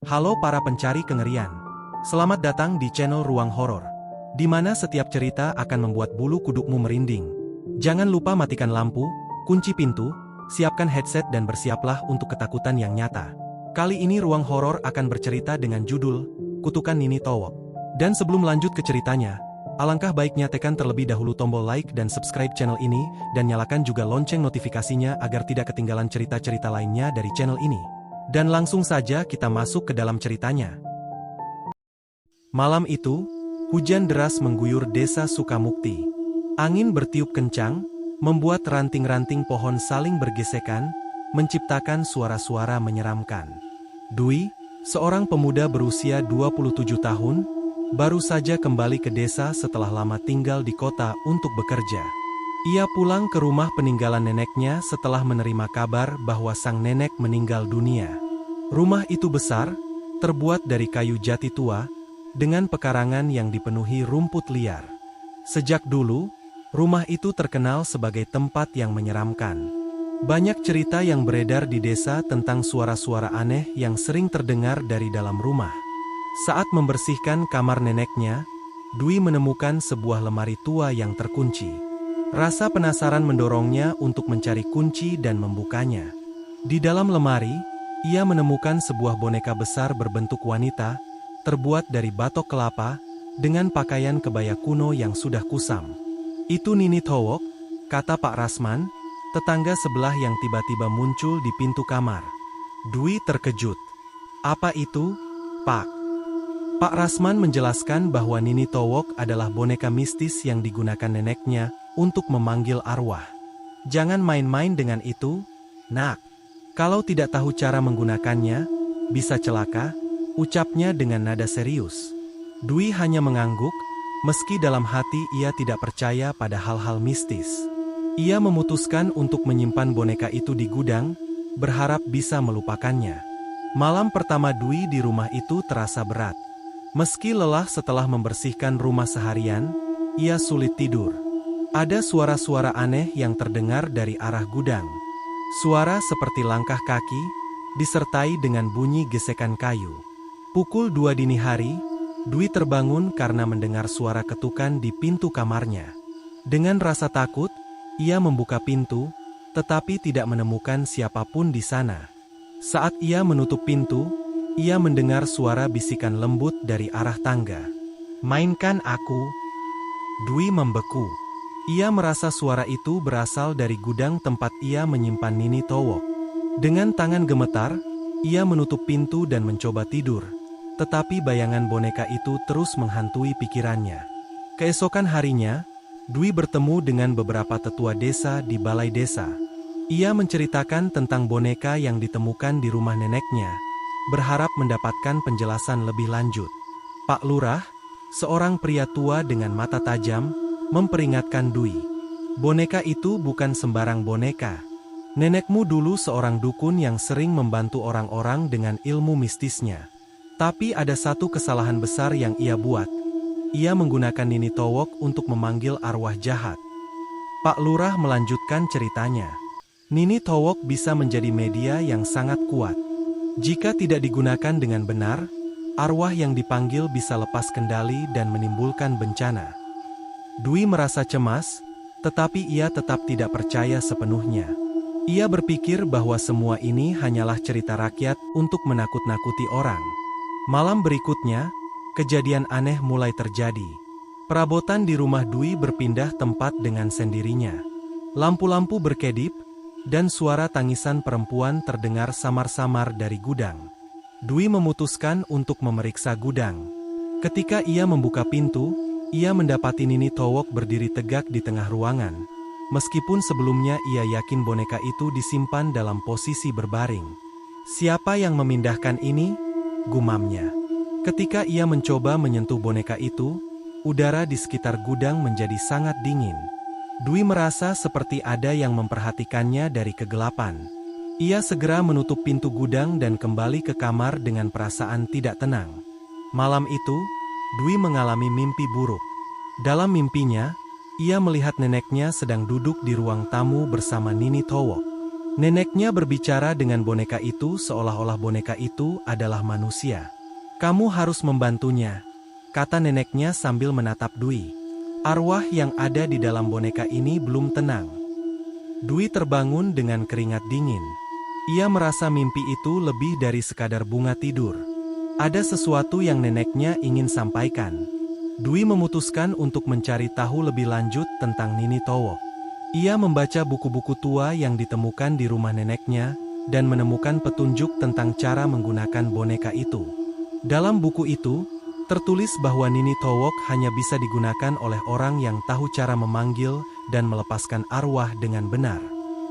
Halo para pencari kengerian. Selamat datang di channel Ruang Horor, di mana setiap cerita akan membuat bulu kudukmu merinding. Jangan lupa matikan lampu, kunci pintu, siapkan headset dan bersiaplah untuk ketakutan yang nyata. Kali ini Ruang Horor akan bercerita dengan judul Kutukan Nini Towok. Dan sebelum lanjut ke ceritanya, alangkah baiknya tekan terlebih dahulu tombol like dan subscribe channel ini, dan nyalakan juga lonceng notifikasinya agar tidak ketinggalan cerita-cerita lainnya dari channel ini. Dan langsung saja kita masuk ke dalam ceritanya. Malam itu, hujan deras mengguyur desa Sukamukti. Angin bertiup kencang, membuat ranting-ranting pohon saling bergesekan, menciptakan suara-suara menyeramkan. Dwi, seorang pemuda berusia 27 tahun, baru saja kembali ke desa setelah lama tinggal di kota untuk bekerja. Ia pulang ke rumah peninggalan neneknya setelah menerima kabar bahwa sang nenek meninggal dunia. Rumah itu besar, terbuat dari kayu jati tua, dengan pekarangan yang dipenuhi rumput liar. Sejak dulu, rumah itu terkenal sebagai tempat yang menyeramkan. Banyak cerita yang beredar di desa tentang suara-suara aneh yang sering terdengar dari dalam rumah. Saat membersihkan kamar neneknya, Dwi menemukan sebuah lemari tua yang terkunci. Rasa penasaran mendorongnya untuk mencari kunci dan membukanya. Di dalam lemari, ia menemukan sebuah boneka besar berbentuk wanita, terbuat dari batok kelapa, dengan pakaian kebaya kuno yang sudah kusam. "Itu Nini Towok," kata Pak Rasman, tetangga sebelah yang tiba-tiba muncul di pintu kamar. Dwi terkejut. "Apa itu, Pak?" Pak Rasman menjelaskan bahwa Nini Towok adalah boneka mistis yang digunakan neneknya untuk memanggil arwah. "Jangan main-main dengan itu, Nak. Kalau tidak tahu cara menggunakannya, bisa celaka," ucapnya dengan nada serius. Dwi hanya mengangguk, meski dalam hati ia tidak percaya pada hal-hal mistis. Ia memutuskan untuk menyimpan boneka itu di gudang, berharap bisa melupakannya. Malam pertama Dwi di rumah itu terasa berat. Meski lelah setelah membersihkan rumah seharian, ia sulit tidur. Ada suara-suara aneh yang terdengar dari arah gudang. Suara seperti langkah kaki, disertai dengan bunyi gesekan kayu. Pukul 2 dini hari, Dwi terbangun karena mendengar suara ketukan di pintu kamarnya. Dengan rasa takut, ia membuka pintu, tetapi tidak menemukan siapapun di sana. Saat ia menutup pintu, ia mendengar suara bisikan lembut dari arah tangga. "Mainkan aku." Dwi membeku. Ia merasa suara itu berasal dari gudang tempat ia menyimpan Nini Towok. Dengan tangan gemetar, ia menutup pintu dan mencoba tidur. Tetapi bayangan boneka itu terus menghantui pikirannya. Keesokan harinya, Dwi bertemu dengan beberapa tetua desa di balai desa. Ia menceritakan tentang boneka yang ditemukan di rumah neneknya, berharap mendapatkan penjelasan lebih lanjut. Pak Lurah, seorang pria tua dengan mata tajam, memperingatkan Dwi. "Boneka itu bukan sembarang boneka. Nenekmu dulu seorang dukun yang sering membantu orang-orang dengan ilmu mistisnya. Tapi ada satu kesalahan besar yang ia buat. Ia menggunakan Nini Towok untuk memanggil arwah jahat." Pak Lurah melanjutkan ceritanya. "Nini Towok bisa menjadi media yang sangat kuat. Jika tidak digunakan dengan benar, arwah yang dipanggil bisa lepas kendali dan menimbulkan bencana." Dwi merasa cemas, tetapi ia tetap tidak percaya sepenuhnya. Ia berpikir bahwa semua ini hanyalah cerita rakyat untuk menakut-nakuti orang. Malam berikutnya, kejadian aneh mulai terjadi. Perabotan di rumah Dwi berpindah tempat dengan sendirinya. Lampu-lampu berkedip, dan suara tangisan perempuan terdengar samar-samar dari gudang. Dwi memutuskan untuk memeriksa gudang. Ketika ia membuka pintu, ia mendapati Nini Towok berdiri tegak di tengah ruangan. Meskipun sebelumnya ia yakin boneka itu disimpan dalam posisi berbaring. "Siapa yang memindahkan ini?" gumamnya. Ketika ia mencoba menyentuh boneka itu, udara di sekitar gudang menjadi sangat dingin. Dwi merasa seperti ada yang memperhatikannya dari kegelapan. Ia segera menutup pintu gudang dan kembali ke kamar dengan perasaan tidak tenang. Malam itu, Dwi mengalami mimpi buruk. Dalam mimpinya, ia melihat neneknya sedang duduk di ruang tamu bersama Nini Towok. Neneknya berbicara dengan boneka itu seolah-olah boneka itu adalah manusia. "Kamu harus membantunya," kata neneknya sambil menatap Dwi. Arwah yang ada di dalam boneka ini belum tenang. Dwi terbangun dengan keringat dingin. Ia merasa mimpi itu lebih dari sekadar bunga tidur. Ada sesuatu yang neneknya ingin sampaikan. Dwi memutuskan untuk mencari tahu lebih lanjut tentang Nini Towok. Ia membaca buku-buku tua yang ditemukan di rumah neneknya dan menemukan petunjuk tentang cara menggunakan boneka itu. Dalam buku itu, tertulis bahwa Nini Towok hanya bisa digunakan oleh orang yang tahu cara memanggil dan melepaskan arwah dengan benar.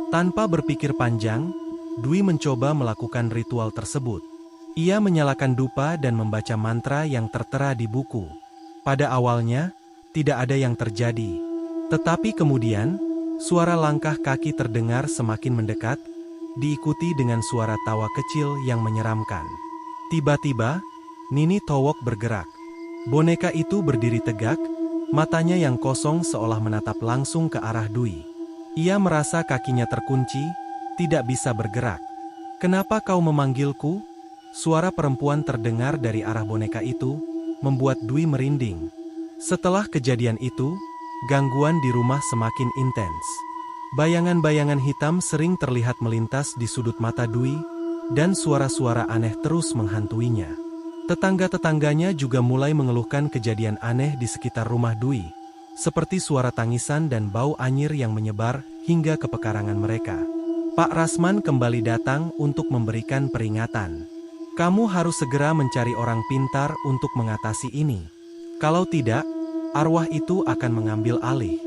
Tanpa berpikir panjang, Dwi mencoba melakukan ritual tersebut. Ia menyalakan dupa dan membaca mantra yang tertera di buku. Pada awalnya, tidak ada yang terjadi. Tetapi kemudian, suara langkah kaki terdengar semakin mendekat, diikuti dengan suara tawa kecil yang menyeramkan. Tiba-tiba, Nini Towok bergerak. Boneka itu berdiri tegak, matanya yang kosong seolah menatap langsung ke arah Dwi. Ia merasa kakinya terkunci, tidak bisa bergerak. "Kenapa kau memanggilku?" Suara perempuan terdengar dari arah boneka itu, membuat Dwi merinding. Setelah kejadian itu, gangguan di rumah semakin intens. Bayangan-bayangan hitam sering terlihat melintas di sudut mata Dwi, dan suara-suara aneh terus menghantuinya. Tetangga-tetangganya juga mulai mengeluhkan kejadian aneh di sekitar rumah Dwi, seperti suara tangisan dan bau anyir yang menyebar hingga ke pekarangan mereka. Pak Rasman kembali datang untuk memberikan peringatan. "Kamu harus segera mencari orang pintar untuk mengatasi ini. Kalau tidak, arwah itu akan mengambil alih."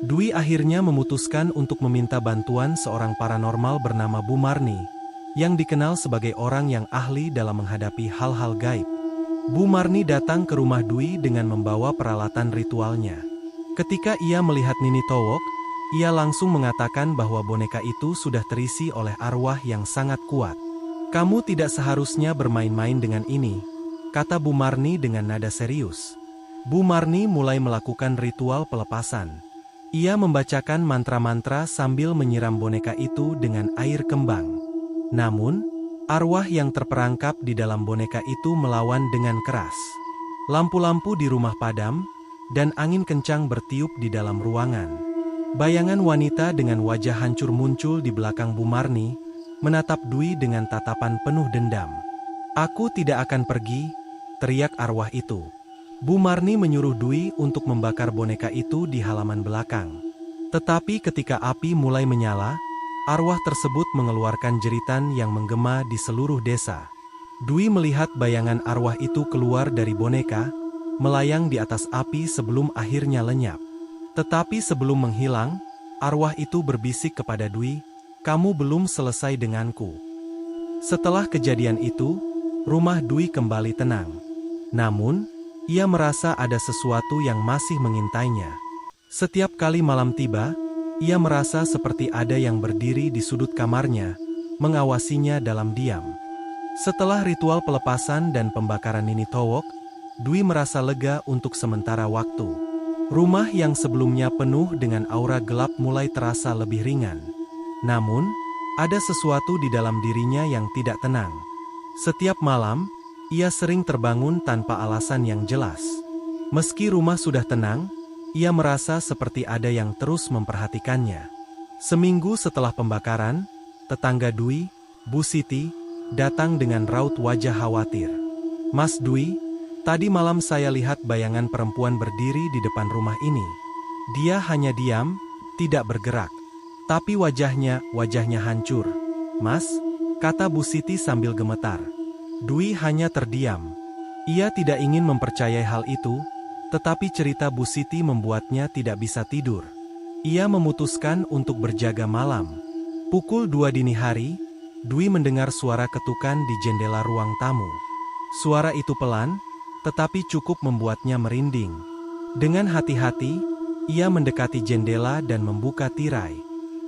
Dwi akhirnya memutuskan untuk meminta bantuan seorang paranormal bernama Bu Marni, yang dikenal sebagai orang yang ahli dalam menghadapi hal-hal gaib. Bu Marni datang ke rumah Dwi dengan membawa peralatan ritualnya. Ketika ia melihat Nini Towok, ia langsung mengatakan bahwa boneka itu sudah terisi oleh arwah yang sangat kuat. "Kamu tidak seharusnya bermain-main dengan ini," kata Bu Marni dengan nada serius. Bu Marni mulai melakukan ritual pelepasan. Ia membacakan mantra-mantra sambil menyiram boneka itu dengan air kembang. Namun, arwah yang terperangkap di dalam boneka itu melawan dengan keras. Lampu-lampu di rumah padam, dan angin kencang bertiup di dalam ruangan. Bayangan wanita dengan wajah hancur muncul di belakang Bu Marni, menatap Dwi dengan tatapan penuh dendam. "Aku tidak akan pergi," teriak arwah itu. Bu Marni menyuruh Dwi untuk membakar boneka itu di halaman belakang. Tetapi ketika api mulai menyala, arwah tersebut mengeluarkan jeritan yang menggema di seluruh desa. Dwi melihat bayangan arwah itu keluar dari boneka, melayang di atas api sebelum akhirnya lenyap. Tetapi sebelum menghilang, arwah itu berbisik kepada Dwi, "Kamu belum selesai denganku." Setelah kejadian itu, rumah Dwi kembali tenang. Namun, ia merasa ada sesuatu yang masih mengintainya. Setiap kali malam tiba, ia merasa seperti ada yang berdiri di sudut kamarnya, mengawasinya dalam diam. Setelah ritual pelepasan dan pembakaran Nini Towok, Dwi merasa lega untuk sementara waktu. Rumah yang sebelumnya penuh dengan aura gelap mulai terasa lebih ringan. Namun, ada sesuatu di dalam dirinya yang tidak tenang. Setiap malam, ia sering terbangun tanpa alasan yang jelas. Meski rumah sudah tenang, ia merasa seperti ada yang terus memperhatikannya. Seminggu setelah pembakaran, tetangga Dwi, Bu Siti, datang dengan raut wajah khawatir. "Mas Dwi, tadi malam saya lihat bayangan perempuan berdiri di depan rumah ini. Dia hanya diam, tidak bergerak. Tapi wajahnya hancur." "Mas," kata Bu Siti sambil gemetar. Dwi hanya terdiam. Ia tidak ingin mempercayai hal itu, tetapi cerita Bu Siti membuatnya tidak bisa tidur. Ia memutuskan untuk berjaga malam. Pukul 2 dini hari, Dwi mendengar suara ketukan di jendela ruang tamu. Suara itu pelan, tetapi cukup membuatnya merinding. Dengan hati-hati, ia mendekati jendela dan membuka tirai.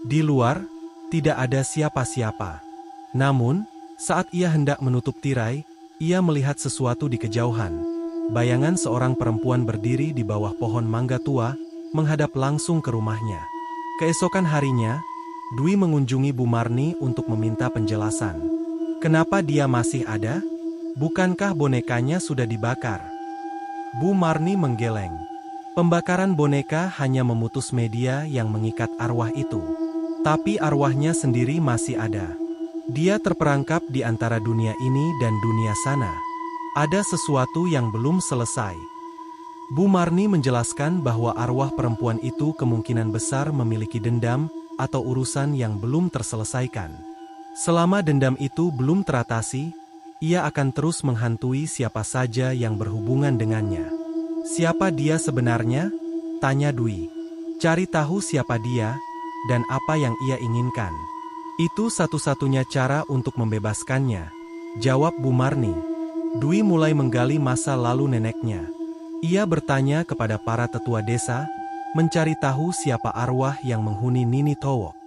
Di luar, tidak ada siapa-siapa. Namun, saat ia hendak menutup tirai, ia melihat sesuatu di kejauhan. Bayangan seorang perempuan berdiri di bawah pohon mangga tua, menghadap langsung ke rumahnya. Keesokan harinya, Dwi mengunjungi Bu Marni untuk meminta penjelasan. Kenapa dia masih ada? Bukankah bonekanya sudah dibakar? Bu Marni menggeleng. Pembakaran boneka hanya memutus media yang mengikat arwah itu. Tapi arwahnya sendiri masih ada. Dia terperangkap di antara dunia ini dan dunia sana. Ada sesuatu yang belum selesai. Bu Marni menjelaskan bahwa arwah perempuan itu kemungkinan besar memiliki dendam atau urusan yang belum terselesaikan. Selama dendam itu belum teratasi, ia akan terus menghantui siapa saja yang berhubungan dengannya. Siapa dia sebenarnya? Tanya Dwi. Cari tahu siapa dia dan apa yang ia inginkan. Itu satu-satunya cara untuk membebaskannya, jawab Bu Marni. Dwi mulai menggali masa lalu neneknya. Ia bertanya kepada para tetua desa, mencari tahu siapa arwah yang menghuni Nini Towok.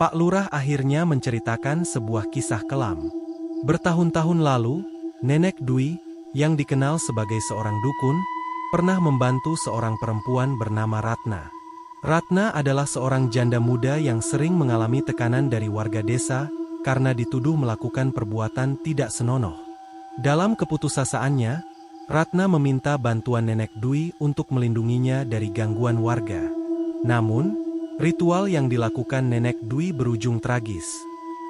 Pak Lurah akhirnya menceritakan sebuah kisah kelam. Bertahun-tahun lalu, nenek Dwi, yang dikenal sebagai seorang dukun, pernah membantu seorang perempuan bernama Ratna. Ratna adalah seorang janda muda yang sering mengalami tekanan dari warga desa karena dituduh melakukan perbuatan tidak senonoh. Dalam keputusasaannya, Ratna meminta bantuan nenek Dwi untuk melindunginya dari gangguan warga. Namun, ritual yang dilakukan nenek Dwi berujung tragis.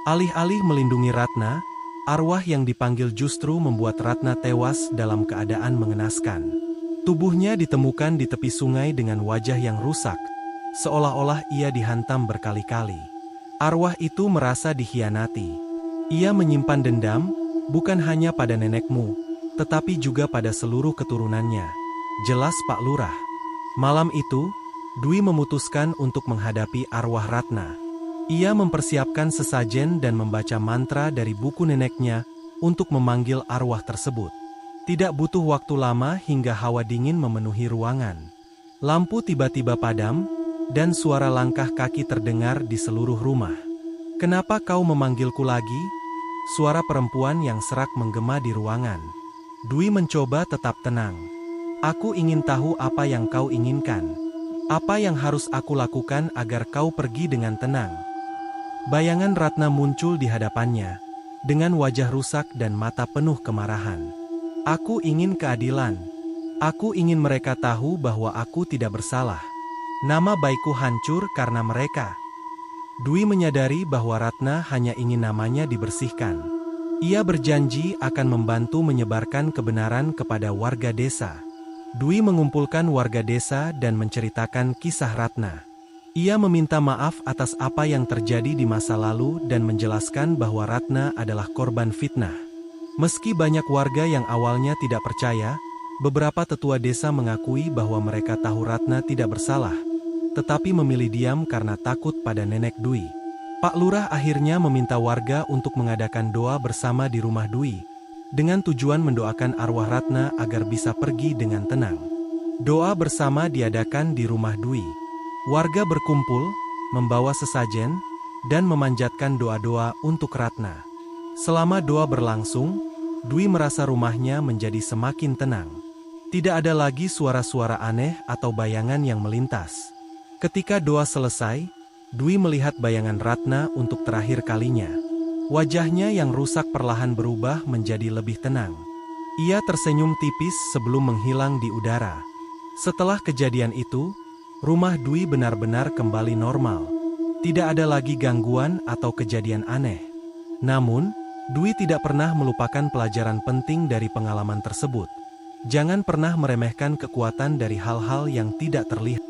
Alih-alih melindungi Ratna, arwah yang dipanggil justru membuat Ratna tewas dalam keadaan mengenaskan. Tubuhnya ditemukan di tepi sungai dengan wajah yang rusak, seolah-olah ia dihantam berkali-kali. Arwah itu merasa dikhianati. Ia menyimpan dendam, bukan hanya pada nenekmu, tetapi juga pada seluruh keturunannya, jelas Pak Lurah. Malam itu, Dwi memutuskan untuk menghadapi arwah Ratna. Ia mempersiapkan sesajen dan membaca mantra dari buku neneknya untuk memanggil arwah tersebut. Tidak butuh waktu lama hingga hawa dingin memenuhi ruangan. Lampu tiba-tiba padam, dan suara langkah kaki terdengar di seluruh rumah. "Kenapa kau memanggilku lagi?" Suara perempuan yang serak menggema di ruangan. Dwi mencoba tetap tenang. "Aku ingin tahu apa yang kau inginkan. Apa yang harus aku lakukan agar kau pergi dengan tenang?" Bayangan Ratna muncul di hadapannya, dengan wajah rusak dan mata penuh kemarahan. "Aku ingin keadilan. Aku ingin mereka tahu bahwa aku tidak bersalah. Nama baikku hancur karena mereka." Dwi menyadari bahwa Ratna hanya ingin namanya dibersihkan. Ia berjanji akan membantu menyebarkan kebenaran kepada warga desa. Dwi mengumpulkan warga desa dan menceritakan kisah Ratna. Ia meminta maaf atas apa yang terjadi di masa lalu dan menjelaskan bahwa Ratna adalah korban fitnah. Meski banyak warga yang awalnya tidak percaya, beberapa tetua desa mengakui bahwa mereka tahu Ratna tidak bersalah, tetapi memilih diam karena takut pada nenek Dwi. Pak Lurah akhirnya meminta warga untuk mengadakan doa bersama di rumah Dwi, dengan tujuan mendoakan arwah Ratna agar bisa pergi dengan tenang. Doa bersama diadakan di rumah Dwi. Warga berkumpul, membawa sesajen, dan memanjatkan doa-doa untuk Ratna. Selama doa berlangsung, Dwi merasa rumahnya menjadi semakin tenang. Tidak ada lagi suara-suara aneh atau bayangan yang melintas. Ketika doa selesai, Dwi melihat bayangan Ratna untuk terakhir kalinya. Wajahnya yang rusak perlahan berubah menjadi lebih tenang. Ia tersenyum tipis sebelum menghilang di udara. Setelah kejadian itu, rumah Dwi benar-benar kembali normal. Tidak ada lagi gangguan atau kejadian aneh. Namun, Dwi tidak pernah melupakan pelajaran penting dari pengalaman tersebut. Jangan pernah meremehkan kekuatan dari hal-hal yang tidak terlihat.